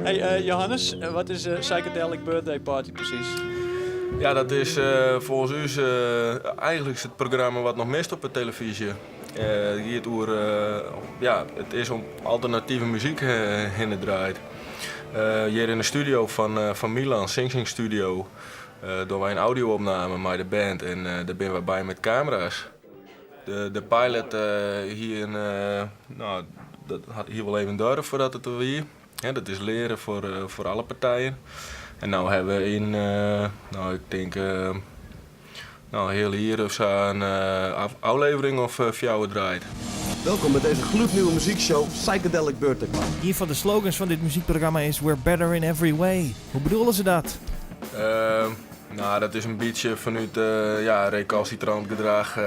Hey Johannes, wat is een Psychedelic Birthday Party precies? Ja, dat is volgens u eigenlijk het programma wat nog mist op de televisie. Het is om alternatieve muziek heen draait. Hier in de studio van Milan, Sing Studio, doen wij een audio-opname met de band en daar ben we bij met camera's. De pilot dat had hier wel even duren voordat het er weer. Ja, dat is leren voor alle partijen. En nu hebben we heel hier of zo een aflevering of 4 draait. Welkom bij deze gloednieuwe muziekshow Psychedelic Birthday Party. Een van de slogans van dit muziekprogramma is We're better in every way. Hoe bedoelen ze dat? Dat is een beetje vanuit recalcitrant gedrag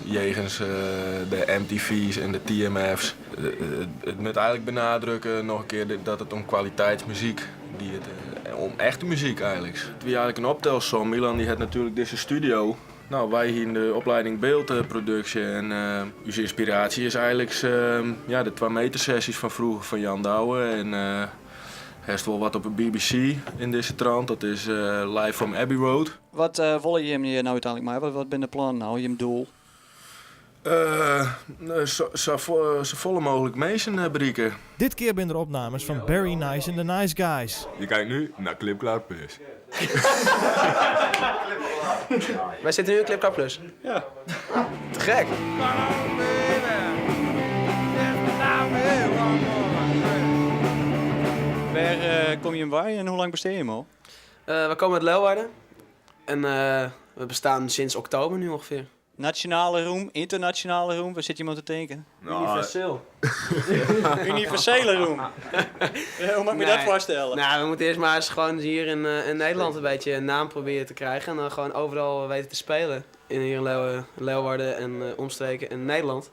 jegens de MTV's en de TMF's. Het moet eigenlijk benadrukken nog een keer dat het om kwaliteitsmuziek om echte muziek eigenlijk. Het was eigenlijk een optelsom. Milan die had natuurlijk deze studio. Nou, wij hier in de opleiding beeldproductie en uw inspiratie is eigenlijk de 2 meter sessies van vroeger van Jan Douwe en er is wel wat op de BBC in deze trant. Dat is Live from Abbey Road. Wat wil je hem hier nou uiteindelijk maar? Wat ben de plan nou, je doel? Zo volle mogelijk mensen bereiken. Dit keer zijn er opnames van Barry Nice en The Nice Guys. Je kijkt nu naar Clip Cloud Plus. Wij zitten nu in Clip Cloud Plus. Ja. Te gek. Waar kom je in waar en hoe lang besteed je hem al? We komen uit Leeuwarden. En we bestaan sinds oktober nu ongeveer. Nationale roem, internationale roem, waar zit je om te denken? Universeel. Universele roem. Hoe mag je dat voorstellen? Nou, we moeten eerst maar eens gewoon hier in Nederland een beetje een naam proberen te krijgen. En dan gewoon overal weten te spelen. Hier in Leeuwarden en omstreken in Nederland.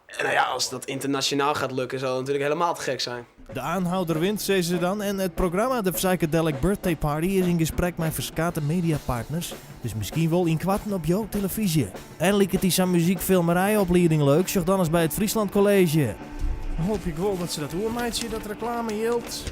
En nou ja, als dat internationaal gaat lukken, zal het natuurlijk helemaal te gek zijn. De aanhouder wint, zeggen ze dan. En het programma The Psychedelic Birthday Party is in gesprek met verschillende mediapartners. Dus misschien wel in kwarten op jouw televisie. En lijkt het die muziekfilmerijopleiding leuk, zeg dan eens bij het Friesland College. Dan hoop ik wel dat ze dat oormeidje dat reclame hield.